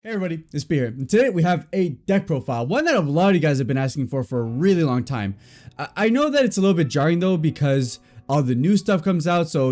Hey everybody, it's B here, and today we have a deck profile, one that a lot of you guys have been asking for a really long time. I know that it's a little bit jarring though because all the new stuff comes out, so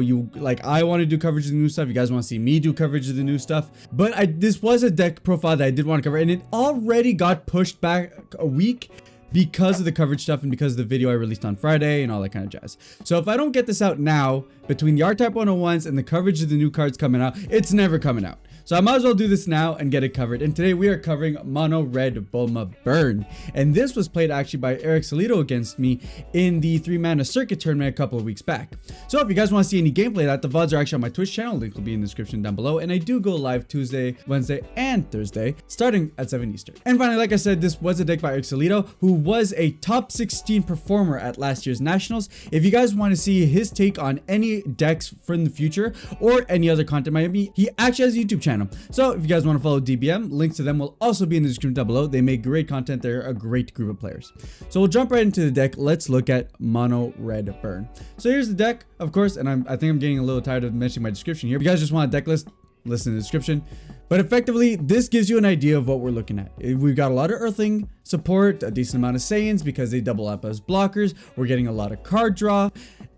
I want to do coverage of the new stuff, you guys want to see me do coverage of the new stuff, but this was a deck profile that I did want to cover, and it already got pushed back a week because of the coverage stuff and because of the video I released on Friday and all that kind of jazz. So if I don't get this out now, between the R-Type 101s and the coverage of the new cards coming out, it's never coming out. So I might as well do this now and get it covered. And today we are covering Mono Red Bulma Burn. And this was played actually by Eric Solito against me in the 3-mana circuit tournament a couple of weeks back. So if you guys want to see any gameplay of that, the VODs are actually on my Twitch channel. Link will be in the description down below. And I do go live Tuesday, Wednesday, and Thursday, starting at 7 Eastern. And finally, like I said, this was a deck by Eric Solito, who was a top 16 performer at last year's Nationals. If you guys want to see his take on any decks from the future or any other content might be, he actually has a YouTube channel. So if you guys want to follow DBM, links to them will also be in the description down below. They make great content. They're a great group of players. So we'll jump right into the deck. Let's look at Mono Red Burn. So here's the deck, of course, and I think I'm getting a little tired of mentioning my description here. If you guys just want a deck list, listen to the description. But effectively, this gives you an idea of what we're looking at. We've got a lot of Earthling support, a decent amount of Saiyans because they double up as blockers. We're getting a lot of card draw.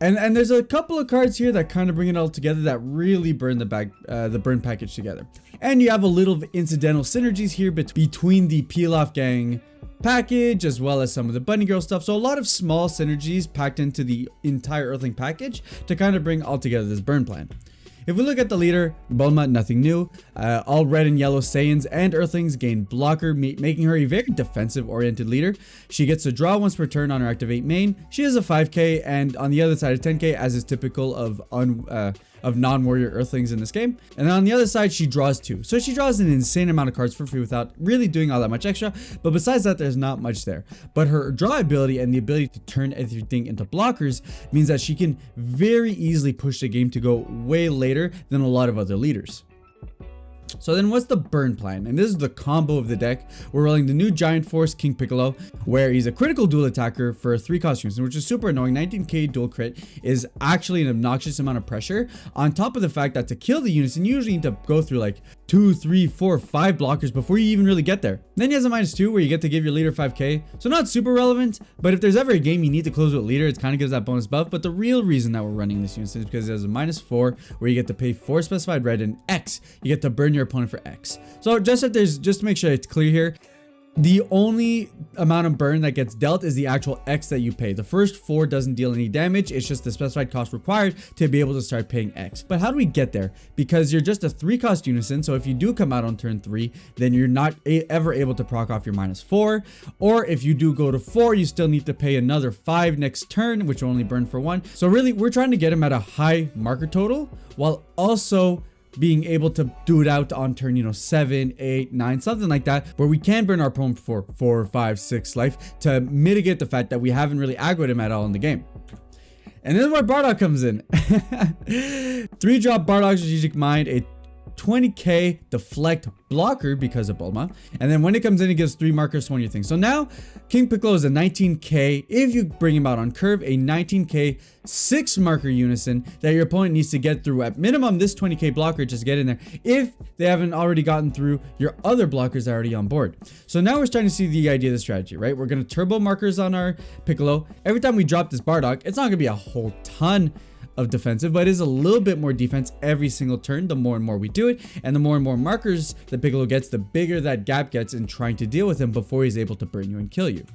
And there's a couple of cards here that kind of bring it all together that really burn the burn package together. And you have a little incidental synergies here between the Pilaf Gang package as well as some of the Bunny Girl stuff. So a lot of small synergies packed into the entire Earthling package to kind of bring all together this burn plan. If we look at the leader, Bulma, nothing new. All red and yellow Saiyans and Earthlings gain blocker, making her a very defensive-oriented leader. She gets to draw once per turn on her activate main. She has a 5k, and on the other side of 10k, as is typical of non-warrior Earthlings in this game. And on the other side, she draws 2. So she draws an insane amount of cards for free without really doing all that much extra. But besides that, there's not much there. But her draw ability and the ability to turn everything into blockers means that she can very easily push the game to go way later than a lot of other leaders. So then what's the burn plan? And this is the combo of the deck. We're rolling the new Giant Force King Piccolo, where he's a critical dual attacker for 3 costumes, which is super annoying. 19k dual crit is actually an obnoxious amount of pressure, on top of the fact that to kill the units, you usually need to go through like 2, 3, 4, 5 blockers before you even really get there. Then he has a -2 where you get to give your leader 5k. So not super relevant, but if there's ever a game you need to close with leader, it kind of gives that bonus buff. But the real reason that we're running this unit is because there's a -4 where you get to pay 4 specified red, and X, you get to burn your opponent for X. So just to make sure it's clear here, the only amount of burn that gets dealt is the actual X that you pay. The first 4 doesn't deal any damage. It's just the specified cost required to be able to start paying X. But how do we get there? Because you're just a 3 cost unison. So if you do come out on turn 3, then you're not ever able to proc off your -4. Or if you do go to 4, you still need to pay another 5 next turn, which will only burn for 1. So really, we're trying to get him at a high marker total while also being able to do it out on turn, 7, 8, 9, something like that, where we can burn our opponent for 4, 5, 6 life to mitigate the fact that we haven't really aggroed him at all in the game. And this is where Bardock comes in. 3-drop Bardock Strategic Mind, a 20k deflect blocker because of Bulma, and then when it comes in, it gives 3 markers to one of your things. So now King Piccolo is a 19k, if you bring him out on curve, a 19k 6 marker unison that your opponent needs to get through at minimum this 20k blocker, just get in there if they haven't already gotten through your other blockers already on board. So now we're starting to see the idea of the strategy, right? We're going to turbo markers on our Piccolo. Every time we drop this Bardock, it's not going to be a whole ton of defensive, but it is a little bit more defense every single turn the more and more we do it, and the more markers the Piccolo gets, the bigger that gap gets in trying to deal with him before he's able to burn you and kill you.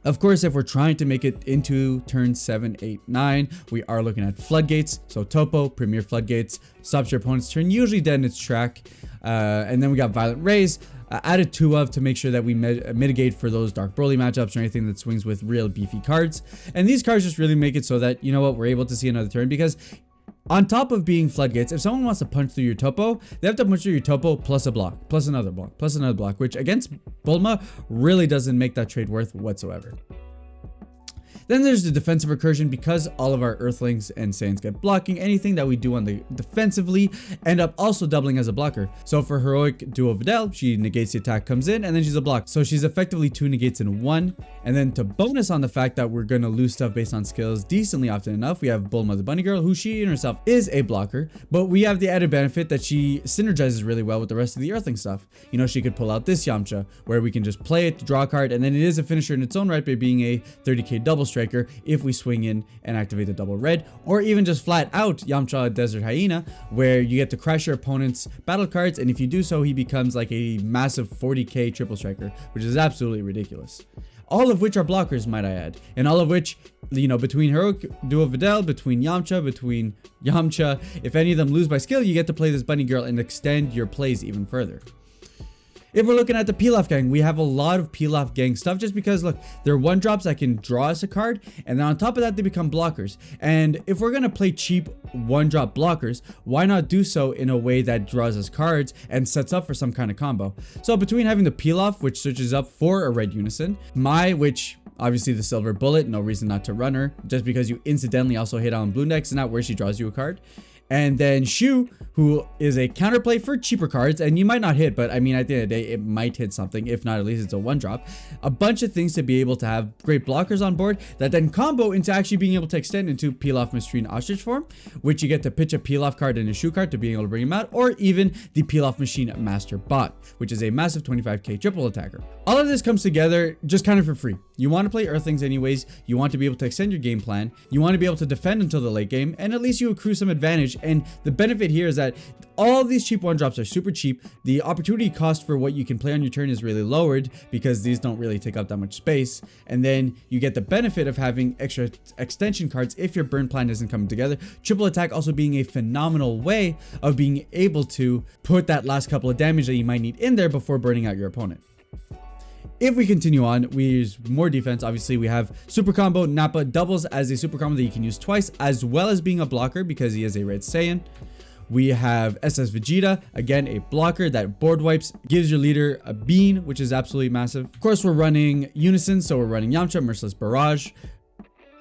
Of course, if we're trying to make it into turn 7, 8, 9, we are looking at Floodgates. So Topo, Premier Floodgates, stops your opponent's turn, usually dead in its track. And then we got Violent Rays, added 2 of to make sure that we mitigate for those Dark Broly matchups or anything that swings with real beefy cards. And these cards just really make it so that, we're able to see another turn, because on top of being Floodgates, if someone wants to punch through your Topo, they have to punch through your Topo plus a block, plus another block, plus another block, which against Bulma really doesn't make that trade worth whatsoever. Then there's the defensive recursion, because all of our Earthlings and Saiyans get blocking. Anything that we do on the defensively end up also doubling as a blocker. So for heroic duo Videl, she negates the attack, comes in, and then she's a block. So she's effectively 2 negates in 1. And then to bonus on the fact that we're gonna lose stuff based on skills decently often enough, we have Bulma the Bunny Girl, who she in herself is a blocker, but we have the added benefit that she synergizes really well with the rest of the Earthling stuff. You know, she could pull out this Yamcha, where we can just play it to draw a card, and then it is a finisher in its own right by being a 30k double striker if we swing in and activate the double red, or even just flat out Yamcha Desert Hyena, where you get to crash your opponent's battle cards, and if you do so, he becomes like a massive 40k triple striker, which is absolutely ridiculous. All of which are blockers, might I add, and all of which, you know, between heroic duo Videl, between Yamcha, if any of them lose by skill, you get to play this bunny girl and extend your plays even further. If we're looking at the Pilaf Gang, we have a lot of Pilaf Gang stuff just because, look, they're 1-drops that can draw us a card, and then on top of that, they become blockers. And if we're going to play cheap 1-drop blockers, why not do so in a way that draws us cards and sets up for some kind of combo? So between having the Pilaf, which switches up for a red unison, which obviously the silver bullet, no reason not to run her, just because you incidentally also hit on blue decks and not where she draws you a card. And then Shu, who is a counterplay for cheaper cards, and you might not hit, but I mean, at the end of the day, it might hit something. If not, at least it's a 1-drop. A bunch of things to be able to have great blockers on board that then combo into actually being able to extend into Pilaf Mysterine Ostrich form, which you get to pitch a Pilaf card and a Shu card to being able to bring him out, or even the Pilaf Machine Master Bot, which is a massive 25k triple attacker. All of this comes together just kind of for free. You want to play Earthlings anyways, you want to be able to extend your game plan, you want to be able to defend until the late game, and at least you accrue some advantage. And the benefit here is that all these cheap 1-drops are super cheap. The opportunity cost for what you can play on your turn is really lowered because these don't really take up that much space. And then you get the benefit of having extra extension cards if your burn plan isn't coming together. Triple attack also being a phenomenal way of being able to put that last couple of damage that you might need in there before burning out your opponent. If we continue on, we use more defense. Obviously, we have Super Combo. Nappa doubles as a Super Combo that you can use twice, as well as being a blocker because he is a Red Saiyan. We have SS Vegeta, again, a blocker that board wipes, gives your leader a bean, which is absolutely massive. Of course, we're running Unison, so we're running Yamcha, Merciless Barrage.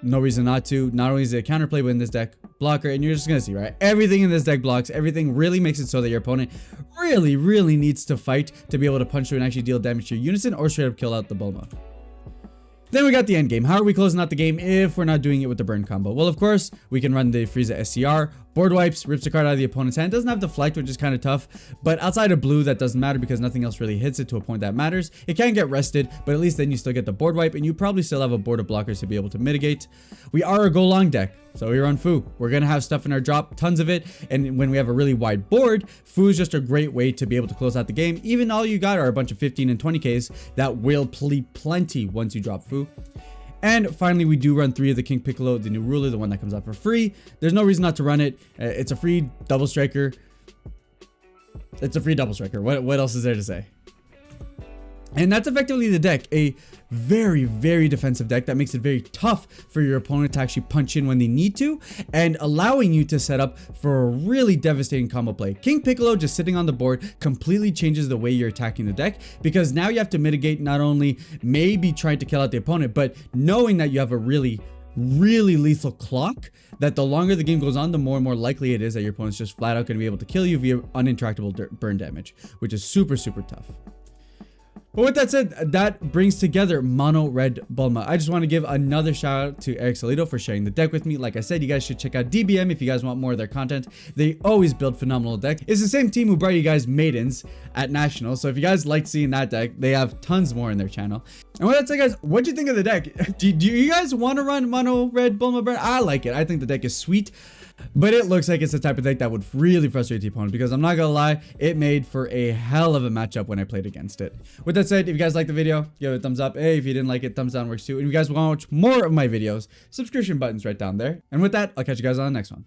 No reason not to. Not only is it a counterplay, but in this deck, blocker, and you're just gonna see, right? Everything in this deck blocks. Everything really makes it so that your opponent really needs to fight to be able to punch through and actually deal damage to your Unison or straight up kill out the Bulma. Then we got the end game. How are we closing out the game if we're not doing it with the burn combo? Well, of course, we can run the Frieza SCR, board wipes, rips the card out of the opponent's hand. Doesn't have deflect, which is kind of tough, but outside of blue, that doesn't matter because nothing else really hits it to a point that matters. It can get rested, but at least then you still get the board wipe, and you probably still have a board of blockers to be able to mitigate. We are a go long deck, so we run Fu. We're gonna have stuff in our drop, tons of it, and when we have a really wide board, Fu is just a great way to be able to close out the game. Even all you got are a bunch of 15 and 20Ks that will plenty once you drop Fu. And finally, we do run 3 of the King Piccolo, the new ruler, the one that comes out for free. There's no reason not to run it. It's a free double striker. It's a free double striker. What else is there to say? And that's effectively the deck. A very defensive deck that makes it very tough for your opponent to actually punch in when they need to, and allowing you to set up for a really devastating combo play. King Piccolo just sitting on the board completely changes the way you're attacking the deck, because now you have to mitigate not only maybe trying to kill out the opponent, but knowing that you have a really lethal clock, that the longer the game goes on, the more and more likely it is that your opponent's just flat out going to be able to kill you via uninteractable burn damage, which is super tough. But with that said, that brings together Mono Red Bulma. I just want to give another shout out to Eric Salido for sharing the deck with me. Like I said, you guys should check out DBM if you guys want more of their content. They always build phenomenal decks. It's the same team who brought you guys Maidens at Nationals. So if you guys liked seeing that deck, they have tons more in their channel. And with that said, guys, what do you think of the deck? Do you guys want to run Mono Red Bulma Burn? I like it. I think the deck is sweet. But it looks like it's the type of deck that would really frustrate the opponent, because I'm not gonna lie, it made for a hell of a matchup when I played against it. With that said, if you guys liked the video, give it a thumbs up. Hey, if you didn't like it, thumbs down works too. And if you guys want to watch more of my videos, subscription button's right down there. And with that, I'll catch you guys on the next one.